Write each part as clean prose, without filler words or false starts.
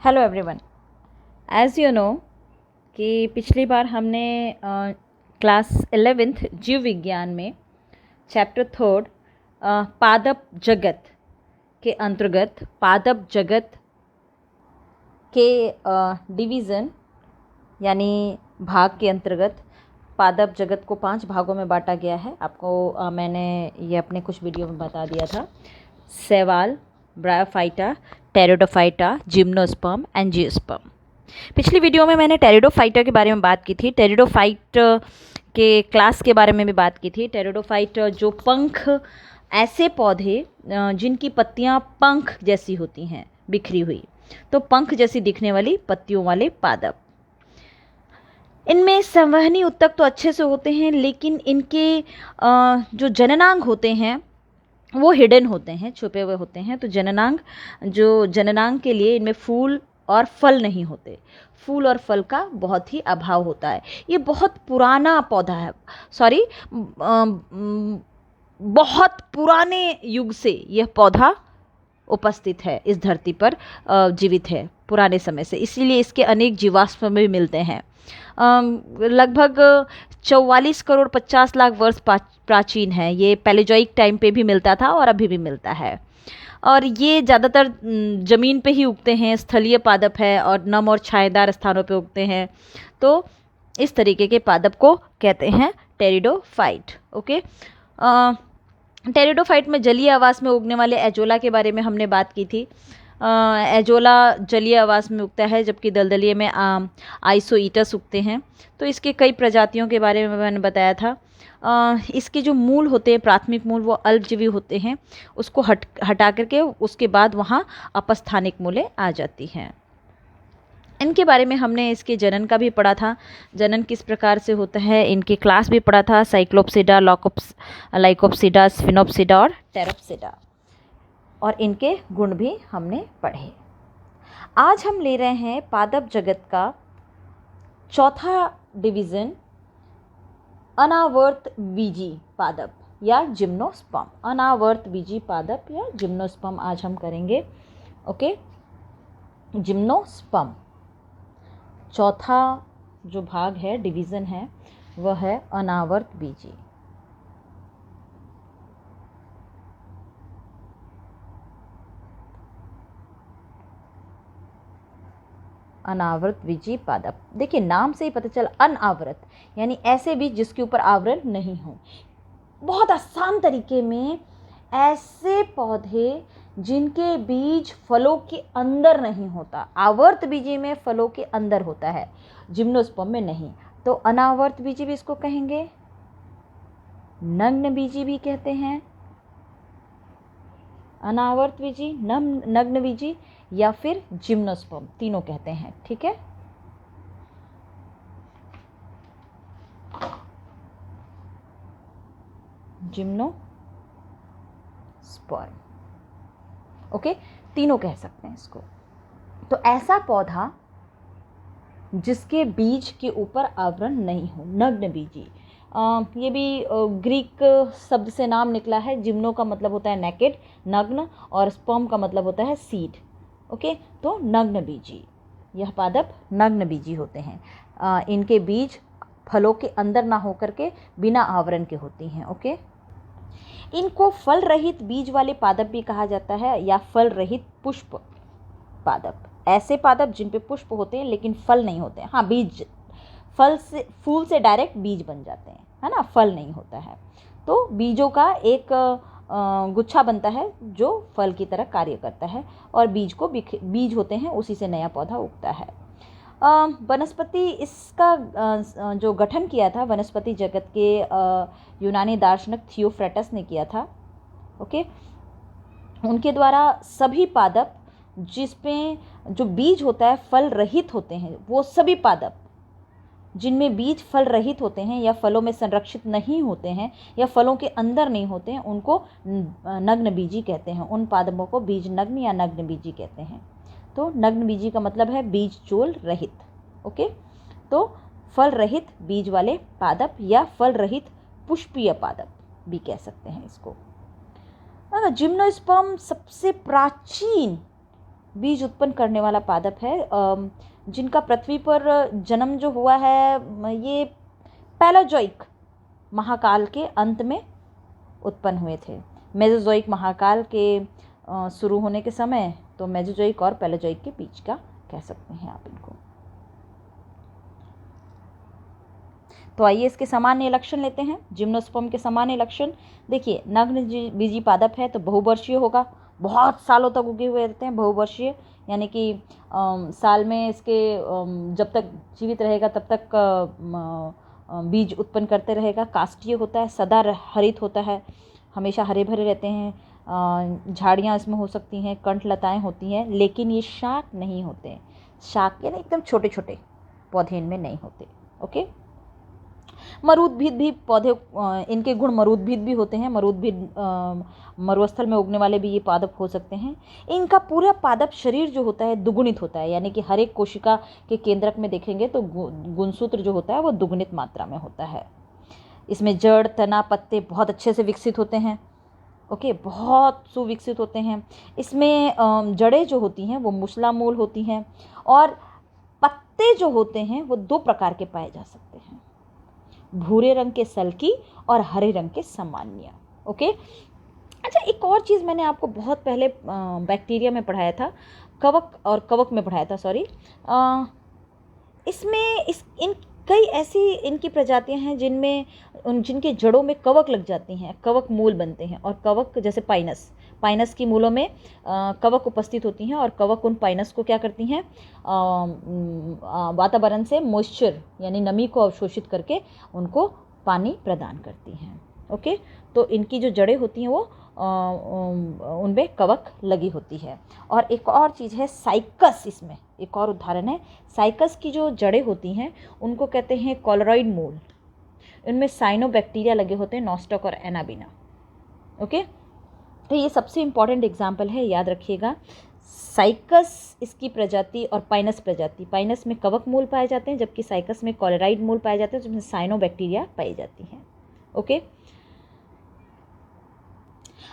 Hello everyone. As you know कि पिछली बार हमने क्लास 11th जीव विज्ञान में चैप्टर 3 पादप जगत के अंतर्गत पादप जगत के डिवीज़न यानी भाग के अंतर्गत पादप जगत को 5 भागों में बांटा गया है। आपको मैंने ये अपने कुछ वीडियो में बता दिया था। शैवाल, ब्रायोफाइटा, टेरिडोफाइटा, जिम्नोस्पर्म, एंजियोस्पर्म। पिछली वीडियो में मैंने टेरिडोफाइटा के बारे में बात की थी। टेरिडोफाइट के क्लास के बारे में भी बात की थी। टेरिडोफाइट जो पंख, ऐसे पौधे जिनकी पत्तियां पंख जैसी होती हैं, बिखरी हुई, तो पंख जैसी दिखने वाली पत्तियों वाले पादप। इनमें संवहनी ऊतक तो अच्छे से होते हैं, लेकिन इनके जो जननांग होते हैं वो हिडन होते हैं, छुपे हुए होते हैं। तो जननांग के लिए इनमें फूल और फल नहीं होते। फूल और फल का बहुत ही अभाव होता है। ये बहुत पुराना पौधा है, बहुत पुराने युग से यह पौधा उपस्थित है, इस धरती पर जीवित है पुराने समय से। इसीलिए इसके अनेक जीवाश्म भी मिलते हैं। लगभग 44 करोड़ 50 लाख वर्ष प्राचीन है। ये पैलेजोइक टाइम पे भी मिलता था और अभी भी मिलता है। और ये ज़्यादातर ज़मीन पे ही उगते हैं, स्थलीय पादप है और नम और छायेदार स्थानों पे उगते हैं। तो इस तरीके के पादप को कहते हैं टेरिडोफाइट। ओके, टेरिडोफाइट में जलीय आवास में उगने वाले एजोला के बारे में हमने बात की थी। एजोला जलीय आवास में उगता है, जबकि दलदलीय में आइसोईटस उगते हैं। तो इसके कई प्रजातियों के बारे में मैंने बताया था। इसके जो मूल होते हैं, प्राथमिक मूल, वो अल्पजीवी होते हैं। उसको हटा करके उसके बाद वहाँ अपस्थानिक मूलें आ जाती हैं। इनके बारे में हमने इसके जनन का भी पढ़ा था। जनन किस प्रकार से होता है, इनके क्लास भी पढ़ा था। साइक्लोप्सिडा, लाइकोप्सिडा, स्फिनोप्सिडा और टेरोप्सिडा। और इनके गुण भी हमने पढ़े। आज हम ले रहे हैं पादप जगत का चौथा डिवीज़न, अनावर्त बीजी पादप या जिम्नोस्पर्म। अनावर्त बीजी पादप या जिम्नोस्पर्म आज हम करेंगे। ओके, जिम्नोस्पर्म चौथा जो भाग है, डिवीज़न है, वह है अनावर्त बीजी। अनावृत बीजी पादप। देखिए, नाम से ही पता चला, अनावृत यानी ऐसे बीज जिसके ऊपर आवरण नहीं हो। बहुत आसान तरीके में ऐसे पौधे जिनके बीज फलों के अंदर नहीं होता। आवर्त बीजी में फलों के अंदर होता है, जिम्नोस्पर्म में नहीं। तो अनावर्त बीजी भी इसको कहेंगे, नग्न बीजी भी कहते हैं, अनावर्त बीजी, नग्न बीजी या फिर जिम्नोस्पर्म, तीनों कहते हैं। ठीक है, जिम्नोस्पर्म। ओके, तीनों कह सकते हैं इसको। तो ऐसा पौधा जिसके बीज के ऊपर आवरण नहीं हो, नग्न बीजी। ये भी ग्रीक शब्द से नाम निकला है। जिम्नो का मतलब होता है नेकेड, नग्न, और स्पर्म का मतलब होता है सीड। ओके, तो नग्न बीजी, यह पादप नग्न बीजी होते हैं। इनके बीज फलों के अंदर ना होकर के बिना आवरण के होती हैं। ओके, इनको फल रहित बीज वाले पादप भी कहा जाता है, या फल रहित पुष्प पादप। ऐसे पादप जिन पे पुष्प होते हैं लेकिन फल नहीं होते हैं। हाँ, बीज, फूल से डायरेक्ट बीज बन जाते हैं, है ना, फल नहीं होता है। तो बीजों का एक गुच्छा बनता है जो फल की तरह कार्य करता है, और बीज होते हैं, उसी से नया पौधा उगता है। वनस्पति, इसका जो गठन किया था वनस्पति जगत के यूनानी दार्शनिक थियोफ्रेटस ने किया था। ओके, उनके द्वारा सभी पादप जिसमें जो बीज होता है फल रहित होते हैं, वो सभी पादप जिनमें बीज फल रहित होते हैं या फलों में संरक्षित नहीं होते हैं या फलों के अंदर नहीं होते हैं, उनको नग्न बीजी कहते हैं। उन पादपों को बीज नग्न या नग्न बीजी कहते हैं। तो नग्न बीजी का मतलब है बीज चोल रहित। ओके, तो फल रहित बीज वाले पादप या फल रहित पुष्पीय पादप भी कह सकते हैं इसको। जिम्नोस्पर्म सबसे प्राचीन बीज उत्पन्न करने वाला पादप है। जिनका पृथ्वी पर जन्म जो हुआ है ये पैलोजोइक महाकाल के अंत में उत्पन्न हुए थे। मेसोजोइक महाकाल के शुरू होने के समय, तो मेसोजोइक और पैलोजोइक के बीच का कह सकते हैं आप इनको। तो आइए इसके सामान्य लक्षण लेते हैं। जिम्नोस्पर्म के सामान्य लक्षण देखिए, नग्न बीजी पादप है तो बहुवर्षीय होगा, बहुत सालों तक उगे हुए रहते हैं। बहुवर्षीय यानी कि साल में इसके जब तक जीवित रहेगा तब तक बीज उत्पन्न करते रहेगा। काष्ठीय होता है, सदा हरित होता है, हमेशा हरे भरे रहते हैं। झाड़ियाँ इसमें हो सकती हैं, कंठलताएँ होती हैं, लेकिन ये शाक नहीं होते। शाक यानी एकदम छोटे छोटे पौधे इनमें नहीं होते। ओके, मरुद्भिद भी पौधे, इनके गुण मरुद्भिद भी होते हैं। मरुद्भिद मरुस्थल में उगने वाले भी ये पादप हो सकते हैं। इनका पूरा पादप शरीर जो होता है दुगुणित होता है, यानी कि हर एक कोशिका के केंद्रक में देखेंगे तो गुणसूत्र जो होता है वो दुगुणित मात्रा में होता है। इसमें जड़, तना, पत्ते बहुत अच्छे से विकसित होते हैं। ओके, बहुत सुविकसित होते हैं। इसमें जड़ें जो होती हैं वो मूसलामूल होती हैं, और पत्ते जो होते हैं वो दो प्रकार के पाए जा सकते हैं, भूरे रंग के सल्की और हरे रंग के सामान्य। ओके, अच्छा, एक और चीज़ मैंने आपको बहुत पहले बैक्टीरिया में पढ़ाया था, कवक में पढ़ाया था, सॉरी। इसमें कई ऐसी इनकी प्रजातियां हैं जिनके जड़ों में कवक लग जाती हैं, कवक मूल बनते हैं। और कवक जैसे पाइनस की मूलों में कवक उपस्थित होती हैं, और कवक उन पाइनस को क्या करती हैं, वातावरण से मॉइस्चर यानी नमी को अवशोषित करके उनको पानी प्रदान करती हैं। ओके, तो इनकी जो जड़ें होती हैं वो उनमें कवक लगी होती है। और एक और चीज़ है साइकस, इसमें एक और उदाहरण है। साइकस की जो जड़ें होती हैं उनको कहते हैं कॉलरॉइड मूल। इनमें साइनोबैक्टीरिया लगे होते हैं, नॉस्टॉक और एनाबिना। ओके, तो ये सबसे इम्पॉर्टेंट एग्जाम्पल है, याद रखिएगा। साइकस इसकी प्रजाति और पाइनस प्रजाति, पाइनस में कवक मूल पाए जाते हैं जबकि साइकस में कॉलरॉइड मूल पाए जाते हैं जिसमें साइनोबैक्टीरिया पाई जाती हैं। ओके,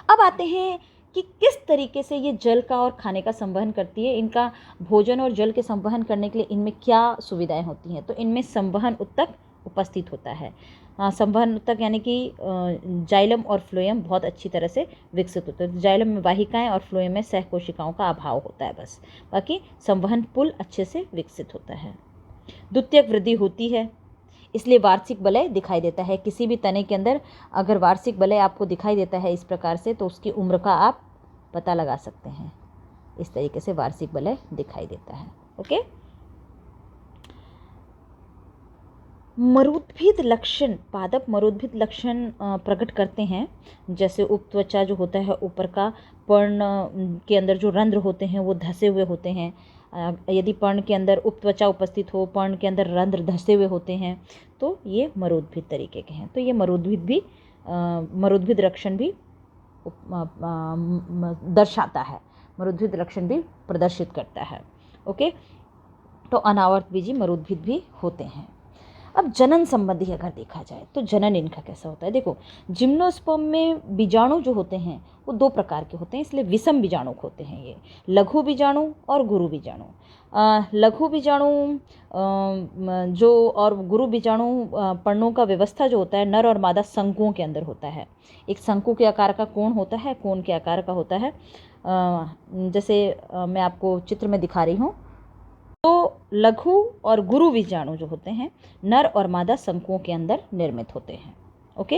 अब आते हैं कि किस तरीके से ये जल का और खाने का संवहन करती है। इनका भोजन और जल के संवहन करने के लिए इनमें क्या सुविधाएं होती हैं, तो इनमें संवहन उत्तक उपस्थित होता है। संवहन उत्तक यानी कि जाइलम और फ्लोएम बहुत अच्छी तरह से विकसित होते हैं। जाइलम में वाहिकाएं और फ्लोएम में सहकोशिकाओं का अभाव होता है बस, बाकी संवहन पुल अच्छे से विकसित होता है। द्वितीयक वृद्धि होती है, इसलिए वार्षिक वलय दिखाई देता है। किसी भी तने के अंदर अगर वार्षिक वलय आपको दिखाई देता है इस प्रकार से, तो उसकी उम्र का आप पता लगा सकते हैं। इस तरीके से वार्षिक वलय दिखाई देता है। ओके, मरुद्भिद लक्षण, पादप मरुद्भिद लक्षण प्रकट करते हैं। जैसे उपत्वचा जो होता है, ऊपर का पर्ण के अंदर जो रंध्र होते हैं वो धसे हुए होते हैं। यदि पर्ण के अंदर उपत्वचा उपस्थित हो, पर्ण के अंदर रंध्र धसे हुए होते हैं, तो ये मरुद्भिद तरीके के हैं। तो ये मरुद्भिद लक्षण भी दर्शाता है, मरुद्भिद लक्षण भी प्रदर्शित करता है। ओके, तो अनावर्त बीजी मरुद्भिद भी होते हैं। अब जनन संबंधी अगर देखा जाए तो जनन इनका कैसा होता है। देखो, जिम्नोस्पर्म में बीजाणु जो होते हैं वो दो प्रकार के होते हैं, इसलिए विषम बीजाणु होते हैं ये, लघु बीजाणु और गुरु बीजाणु। लघु बीजाणु जो और गुरु बीजाणु पर्णों का व्यवस्था जो होता है नर और मादा शंकुओं के अंदर होता है। एक शंकु के आकार का कोण होता है, कोण के आकार का होता है। जैसे मैं आपको चित्र में दिखा रही हूँ, तो लघु और गुरु बीजाणु जो होते हैं नर और मादा शंकुओं के अंदर निर्मित होते हैं। ओके,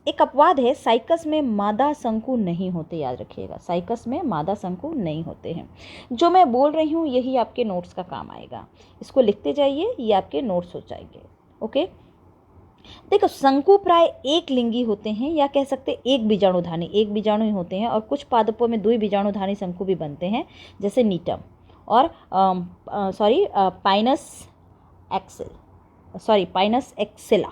एक अपवाद है, साइकस में मादा शंकु नहीं होते, याद रखिएगा, साइकस में मादा शंकु नहीं होते हैं। जो मैं बोल रही हूँ यही आपके नोट्स का काम आएगा, इसको लिखते जाइए, ये आपके नोट्स हो जाएंगे। ओके, देखो, शंकु प्राय एक लिंगी होते हैं, या कह सकते एक बीजाणुधानी, एक बीजाणु ही होते हैं। और कुछ पादपों में दुई बीजाणुधानी शंकु भी बनते हैं, जैसे नीटम और पाइनस एक्सेला।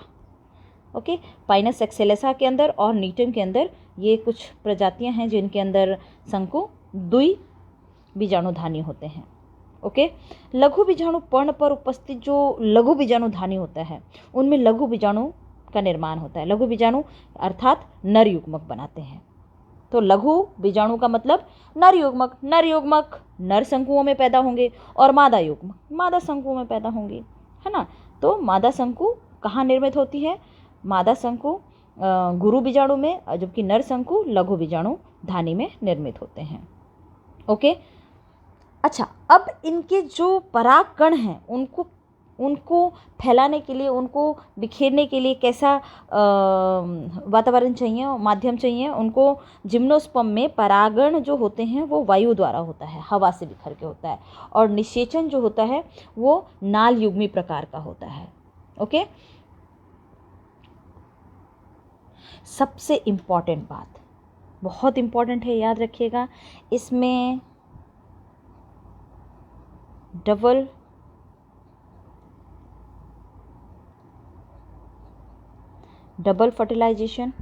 ओके, पाइनस एक्सेलेसा के अंदर और नीटम के अंदर ये कुछ प्रजातियां हैं जिनके अंदर शंकु द्वि बीजाणुधानी होते हैं। ओके, लघु बीजाणु पर्ण पर उपस्थित जो लघु बीजाणुधानी होता है उनमें लघु बीजाणु का निर्माण होता है। लघु बीजाणु अर्थात नर युग्मक बनाते हैं। तो लघु बीजाणु का मतलब नर युग्मक, नर युग्मक नर शंकुओं में पैदा होंगे और मादा युग्मक मादा शंकुओं में पैदा होंगे, है ना। तो मादा शंकु कहाँ निर्मित होती है? मादा शंकु गुरु बीजाणु में, जबकि नर शंकु लघु बीजाणु धानी में निर्मित होते हैं। ओके। अच्छा, अब इनके जो परागकण हैं उनको फैलाने के लिए, उनको बिखेरने के लिए कैसा वातावरण चाहिए, माध्यम चाहिए उनको? जिम्नोस्पर्म में परागण जो होते हैं वो वायु द्वारा होता है, हवा से बिखर के होता है, और निषेचन जो होता है वो नाल युग्मी प्रकार का होता है। ओके। सबसे इम्पॉर्टेंट बात, बहुत इम्पॉर्टेंट है, याद रखिएगा, इसमें डबल फर्टिलाइजेशन,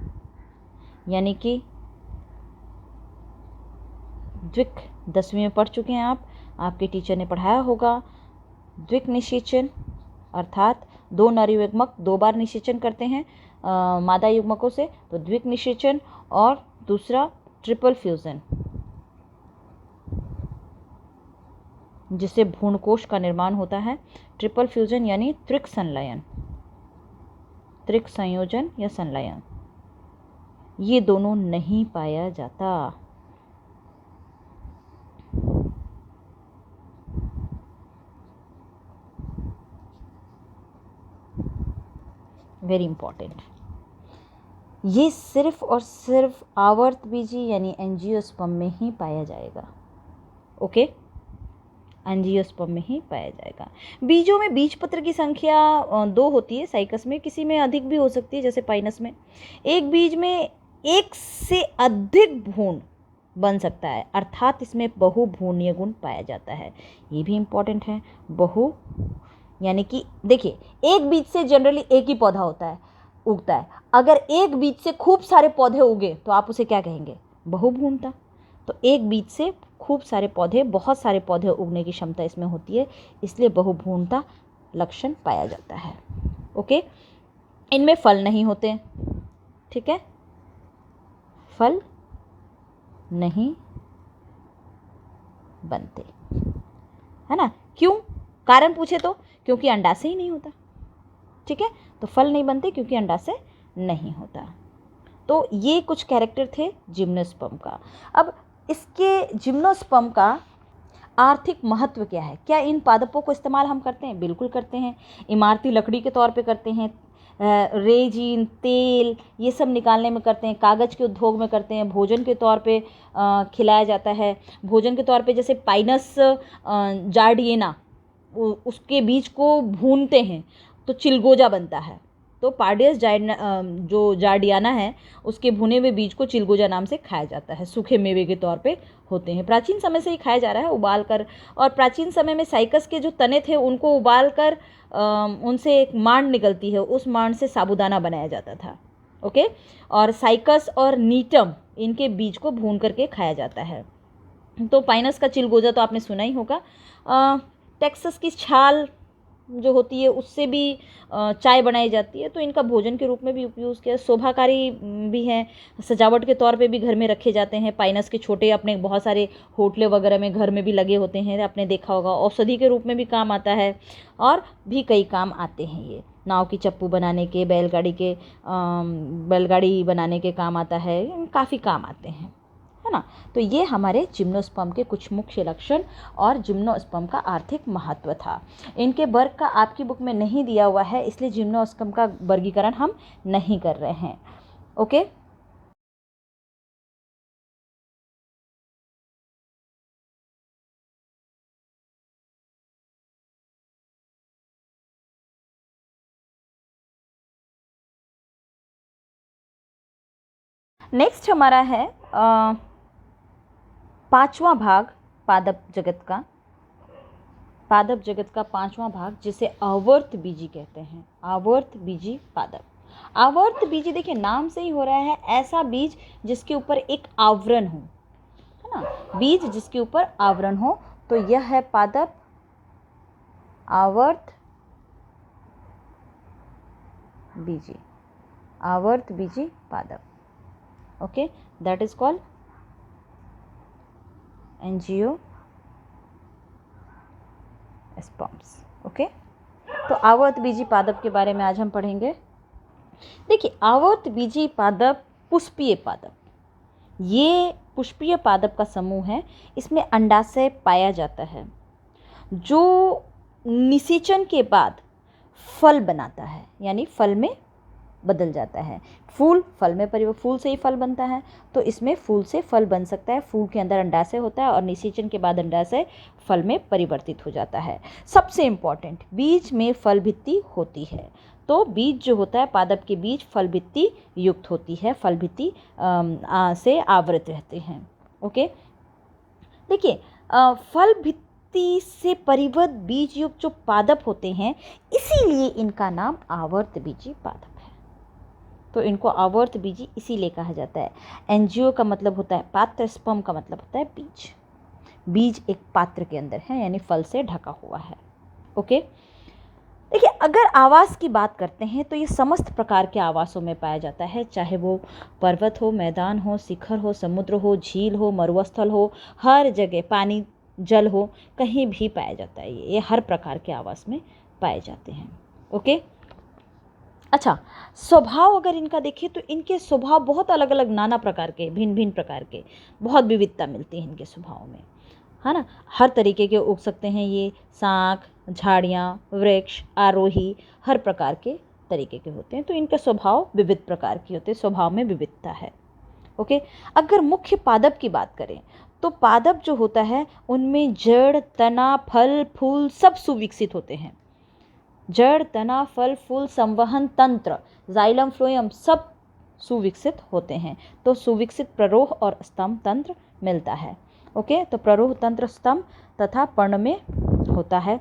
यानी कि द्विक, 10वीं में पढ़ चुके हैं आप, आपके टीचर ने पढ़ाया होगा। द्विक निषेचन अर्थात 2 नर युग्मक 2 बार निषेचन करते हैं मादा युग्मकों से, तो द्विक निषेचन। और दूसरा ट्रिपल फ्यूजन, जिससे भ्रूणकोश का निर्माण होता है। ट्रिपल फ्यूजन यानी त्रिक संलयन, त्रिक संयोजन या संलयन, ये दोनों नहीं पाया जाता। Very important. ये सिर्फ और सिर्फ आवर्त बीजी यानी एंजियोस्पर्म में ही पाया जाएगा। ओके, एंजियोस्पर्म में ही पाया जाएगा। बीजों में बीजपत्र की संख्या 2 होती है साइकस में, किसी में अधिक भी हो सकती है, जैसे पाइनस में। एक बीज में 1 से अधिक भ्रूण बन सकता है, अर्थात इसमें बहुभ्रूणीय गुण पाया जाता है। ये भी इम्पॉर्टेंट है। बहु यानी कि देखिए, एक बीज से जनरली एक ही पौधा होता है, उगता है। अगर एक बीज से खूब सारे पौधे उगे तो आप उसे क्या कहेंगे? बहुभ्रूणता। तो एक बीज से खूब सारे पौधे, बहुत सारे पौधे उगने की क्षमता इसमें होती है, इसलिए बहुभ्रूणता लक्षण पाया जाता है। ओके। इनमें फल नहीं होते, ठीक है, फल नहीं बनते, है ना। क्यों? कारण पूछे तो क्योंकि अंडाशय ही नहीं होता, ठीक है। तो फल नहीं बनते क्योंकि अंडाशय नहीं होता। तो ये कुछ कैरेक्टर थे जिम्नोस्पर्म का। अब इसके जिम्नोस्पर्म का आर्थिक महत्व क्या है? क्या इन पादपों को इस्तेमाल हम करते हैं? बिल्कुल करते हैं। इमारती लकड़ी के तौर पे करते हैं, रेजिन, तेल, ये सब निकालने में करते हैं, कागज़ के उद्योग में करते हैं, भोजन के तौर पे खिलाया जाता है। भोजन के तौर पे जैसे पाइनस जार्डियना, उसके बीज को भूनते हैं तो चिलगोजा बनता है। तो पार्डियस जो जार्डियाना है, उसके भुने हुए बीज को चिलगोजा नाम से खाया जाता है, सूखे मेवे के तौर पे होते हैं। प्राचीन समय से ही खाया जा रहा है उबाल कर। और प्राचीन समय में साइकस के जो तने थे उनको उबाल कर उनसे एक मांड निकलती है, उस मांड से साबूदाना बनाया जाता था। ओके। और साइकस और नीटम, इनके बीज को भून करके खाया जाता है। तो पाइनस का चिलगोजा तो आपने सुना ही होगा। टेक्सस की छाल जो होती है उससे भी चाय बनाई जाती है, तो इनका भोजन के रूप में भी उपयोग किया। शोभाकारी भी हैं, सजावट के तौर पे भी घर में रखे जाते हैं। पाइनस के छोटे अपने बहुत सारे होटले वगैरह में घर में भी लगे होते हैं, आपने देखा होगा। औषधि के रूप में भी काम आता है, और भी कई काम आते हैं। ये नाव की चप्पू बनाने के, बैलगाड़ी बनाने के काम आता है, काफ़ी काम आते हैं, है ना। तो ये हमारे जिम्नोस्पर्म के कुछ मुख्य लक्षण और जिम्नोस्पर्म का आर्थिक महत्व था। इनके वर्ग का आपकी बुक में नहीं दिया हुआ है, इसलिए जिम्नोस्पर्म का वर्गीकरण हम नहीं कर रहे हैं। ओके। नेक्स्ट हमारा है 5वां भाग पादप जगत का। पादप जगत का 5वां भाग, जिसे आवर्त बीजी कहते हैं। आवर्त बीजी पादप। आवर्त बीजी, देखिए नाम से ही हो रहा है, ऐसा बीज जिसके ऊपर एक आवरण हो, है ना। बीज जिसके ऊपर आवरण हो, तो यह है पादप आवर्त बीजी। आवर्त बीजी पादप। Okay, that is called angiosperms. Okay, तो आवर्त बीजी पादप के बारे में आज हम पढ़ेंगे। देखिए, आवर्त बीजी पादप पुष्पीय पादप, ये पुष्पीय पादप का समूह है। इसमें अंडाशय पाया जाता है जो निषेचन के बाद फल बनाता है, यानी फल में बदल जाता है। फूल फल में फूल से ही फल बनता है, तो इसमें फूल से फल बन सकता है। फूल के अंदर अंडाशय होता है और निषेचन के बाद अंडाशय फल में परिवर्तित हो जाता है। सबसे इम्पॉर्टेंट, बीज में फल भित्ति होती है। तो बीज जो होता है, पादप के बीज फल भित्ति युक्त होती है, फल भित्ति से आवृत रहते हैं। ओके, देखिए, फल भित्ति से परिबद्ध बीज युक्त जो पादप होते हैं, इसीलिए इनका नाम आवर्त बीजी पादप है। तो इनको आवर्त बीजी इसीलिए कहा जाता है। एंजियो का मतलब होता है पात्र, स्पर्म का मतलब होता है बीज। बीज एक पात्र के अंदर है, यानी फल से ढका हुआ है। ओके, देखिए, अगर आवास की बात करते हैं तो ये समस्त प्रकार के आवासों में पाया जाता है, चाहे वो पर्वत हो, मैदान हो, शिखर हो, समुद्र हो, झील हो, मरुस्थल हो, हर जगह पानी जल हो, कहीं भी पाया जाता है। ये हर प्रकार के आवास में पाए जाते हैं। ओके, अच्छा, स्वभाव अगर इनका देखें तो इनके स्वभाव बहुत अलग अलग, नाना प्रकार के, भिन्न भिन्न प्रकार के, बहुत विविधता मिलती है इनके स्वभाव में, है ना। हर तरीके के उग सकते हैं ये, शाख, झाड़ियाँ, वृक्ष, आरोही, हर प्रकार के तरीके के होते हैं। तो इनका स्वभाव विविध प्रकार के होते हैं, स्वभाव में विविधता है। ओके, अगर मुख्य पादप की बात करें तो पादप जो होता है उनमें जड़, तना, फल, फूल सब सुविकसित होते हैं। जड़, तना, फल, फूल, संवहन तंत्र, जाइलम, फ्लोएम सब सुविकसित होते हैं। तो सुविकसित प्ररोह और स्तंभ तंत्र मिलता है। ओके, तो प्ररोह तंत्र स्तंभ तथा पर्ण में होता है,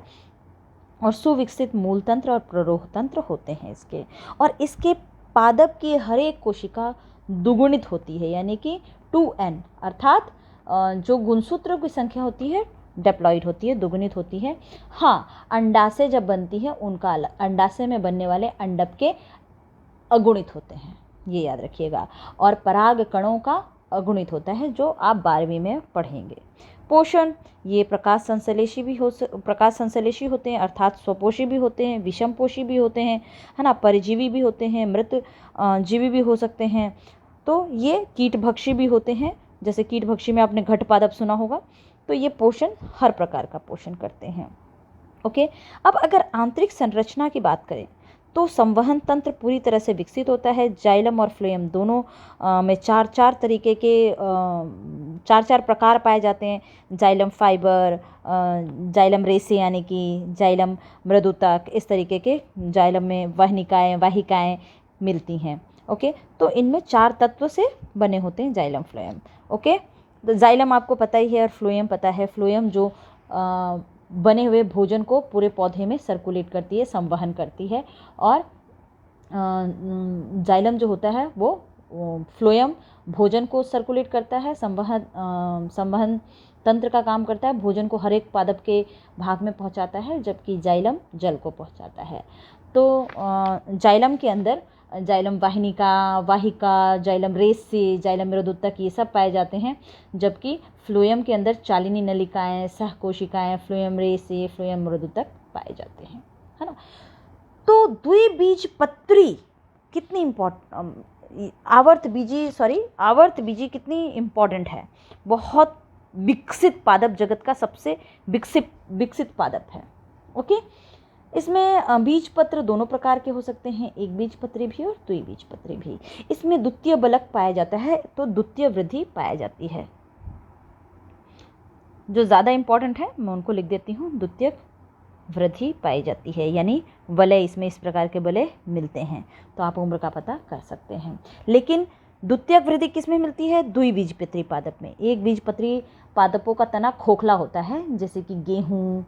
और सुविकसित मूल तंत्र और प्ररोह तंत्र होते हैं इसके। और इसके पादप की हर एक कोशिका दुगुणित होती है, यानी कि 2n, अर्थात जो गुणसूत्रों की संख्या होती है डेप्लॉइड होती है, दुगुणित होती है। हाँ, अंडाशय जब बनती है उनका अलग, अंडाशय में बनने वाले अंडक के अगुणित होते हैं, ये याद रखिएगा। और पराग कणों का अगुणित होता है, जो आप 12वीं में पढ़ेंगे। पोषण, ये प्रकाश संश्लेषी होते हैं, अर्थात स्वपोषी भी होते हैं, विषमपोषी भी होते हैं, है ना, परजीवी भी होते हैं, मृत जीवी भी हो सकते हैं। तो ये कीटभक्षी भी होते हैं, जैसे कीटभक्षी में आपने घट पादप सुना होगा। तो ये पोषण हर प्रकार का पोषण करते हैं। ओके, अब अगर आंतरिक संरचना की बात करें तो संवहन तंत्र पूरी तरह से विकसित होता है। जाइलम और फ्लोएम दोनों में चार तरीके के चार प्रकार पाए जाते हैं। जाइलम फाइबर, जाइलम रेसे यानी कि जाइलम मृदुतक, इस तरीके के जाइलम में वाहिकाएं मिलती हैं। ओके, तो इनमें 4 तत्व से बने होते हैं जाइलम फ्लोएम। ओके, तो जाइलम आपको पता ही है और फ्लोएम पता है। फ्लोएम जो बने हुए भोजन को पूरे पौधे में सर्कुलेट करती है, संवहन करती है। और जाइलम जो होता है वो फ्लोएम भोजन को सर्कुलेट करता है, संवहन तंत्र का काम करता है, भोजन को हर एक पादप के भाग में पहुंचाता है, जबकि जाइलम जल को पहुंचाता है। तो जाइलम के अंदर जाइलम वाहिका, जाइलम रेसे, जाइलम मृदुतक, ये सब पाए जाते हैं, जबकि फ्लोएम के अंदर चालिनी नलिकाएं, सहकोशिकाएं, फ्लोएम रेसे, फ्लोएम मृदुतक पाए जाते हैं, है ना। तो द्विबीजपत्री कितनी आवर्त बीजी कितनी इम्पॉर्टेंट है। बहुत विकसित पादप, जगत का सबसे विकसित पादप है। ओके, इसमें बीज पत्र दोनों प्रकार के हो सकते हैं, एक बीज पत्री भी और द्विबीजपत्री भी। इसमें द्वितीय बलक पाया जाता है, तो द्वितीय वृद्धि पाई जाती है। जो ज़्यादा इम्पॉर्टेंट है मैं उनको लिख देती हूँ। द्वितीय वृद्धि पाई जाती है, यानी वलय, इसमें इस प्रकार के वलय मिलते हैं, तो आप उम्र का पता कर सकते हैं। लेकिन द्वितीय वृद्धि किस में मिलती है? द्विबीजपत्री पादप में। एक बीजपत्री पादपों का तना खोखला होता है, जैसे कि गेहूँ,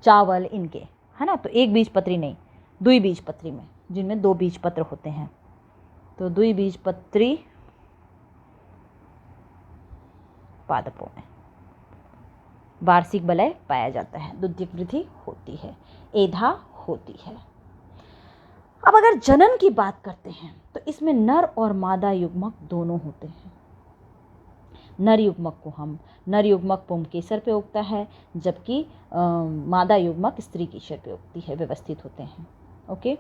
चावल, इनके, है ना। तो एक बीजपत्री नहीं, द्विबीजपत्री में, जिनमें 2 बीजपत्र होते हैं। तो द्विबीजपत्री पादपों में वार्षिक वलय पाया जाता है, द्वितीय वृद्धि होती है, एधा होती है। अब अगर जनन की बात करते हैं तो इसमें नर और मादा युग्मक दोनों होते हैं। नर युग्मक को हम नर युग्मक पुंकेसर पे उगता है, जबकि मादा युग्मक स्त्री केसर पे उगती है, व्यवस्थित होते हैं। ओके,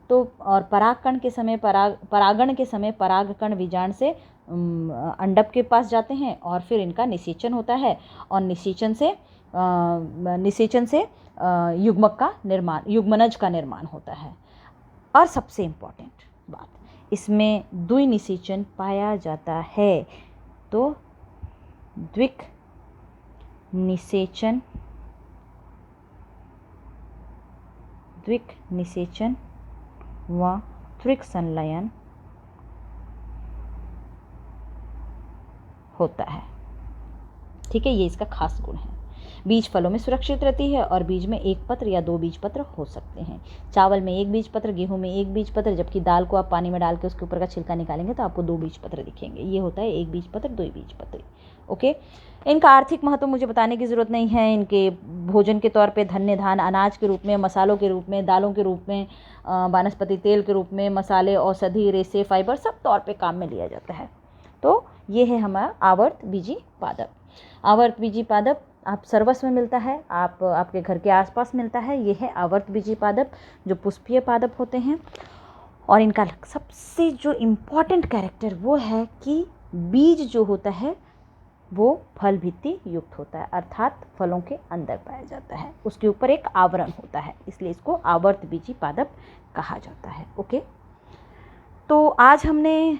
तो और परागकण के समय परागण के समय परागकण बीजांड से अंडक के पास जाते हैं और फिर इनका निषेचन होता है, और निषेचन से युग्मक का निर्माण, युग्मनज का निर्माण होता है। और सबसे इम्पॉर्टेंट बात, इसमें द्विनिषेचन पाया जाता है। तो द्विक निषेचन व त्रिक संलयन होता है। ठीक है, ये इसका खास गुण है। बीज फलों में सुरक्षित रहती है और बीज में एक पत्र या 2 बीज पत्र हो सकते हैं। चावल में 1 बीज पत्र, गेहूं में 1 बीज पत्र, जबकि दाल को आप पानी में डाल के उसके ऊपर का छिलका निकालेंगे तो आपको 2 बीज पत्र दिखेंगे। ये होता है 1 बीज पत्र, 2 बीज पत्र। ओके, इनका आर्थिक महत्व मुझे बताने की ज़रूरत नहीं है। इनके भोजन के तौर पे धन्य धान, अनाज के रूप में, मसालों के रूप में, दालों के रूप में, वनस्पति तेल के रूप में, मसाले, औषधि, रेशे, फाइबर सब तौर पे काम में लिया जाता है। तो ये है हमारा आवर्त बीजी पादप। आवर्त बीजी पादप आप सर्वस्व में मिलता है, आपके घर के आसपास मिलता है। ये है आवर्त बीजी पादप, जो पुष्पीय पादप होते हैं। और इनका सबसे जो इम्पॉर्टेंट कैरेक्टर वो है कि बीज जो होता है वो फल भित्ति युक्त होता है, अर्थात फलों के अंदर पाया जाता है, उसके ऊपर एक आवरण होता है, इसलिए इसको आवर्त बीजी पादप कहा जाता है। ओके, तो आज हमने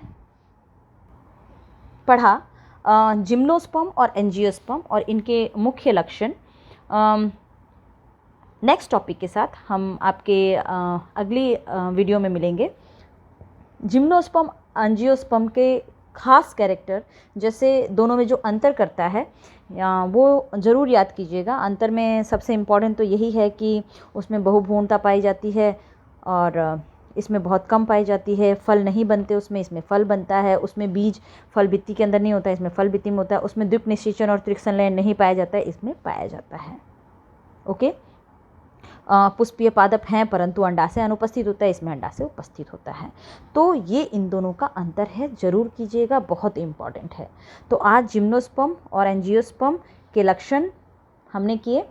पढ़ा जिम्नोस्पर्म और एंजियोस्पर्म और इनके मुख्य लक्षण। नेक्स्ट टॉपिक के साथ हम आपके अगली वीडियो में मिलेंगे। जिम्नोस्पर्म एंजियोस्पर्म के खास कैरेक्टर, जैसे दोनों में जो अंतर करता है वो ज़रूर याद कीजिएगा। अंतर में सबसे इम्पॉर्टेंट तो यही है कि उसमें बहुभ्रूणता पाई जाती है और इसमें बहुत कम पाई जाती है। फल नहीं बनते उसमें, इसमें फल बनता है। उसमें बीज फल भित्ति के अंदर नहीं होता है, इसमें फल भित्ति में होता है। उसमें द्विक निषेचन और त्रिक संलयन नहीं पाया जाता है, इसमें पाया जाता है। ओके, पुष्पीय पादप हैं परंतु अंडाशय अनुपस्थित होता है, इसमें अंडाशय उपस्थित होता है। तो ये इन दोनों का अंतर है, ज़रूर कीजिएगा, बहुत इम्पॉर्टेंट है। तो आज जिम्नोस्पर्म और एंजियोस्पर्म के लक्षण हमने किए।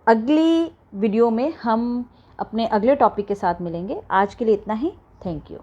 अगली वीडियो में हम अपने अगले टॉपिक के साथ मिलेंगे। आज के लिए इतना ही। Thank you.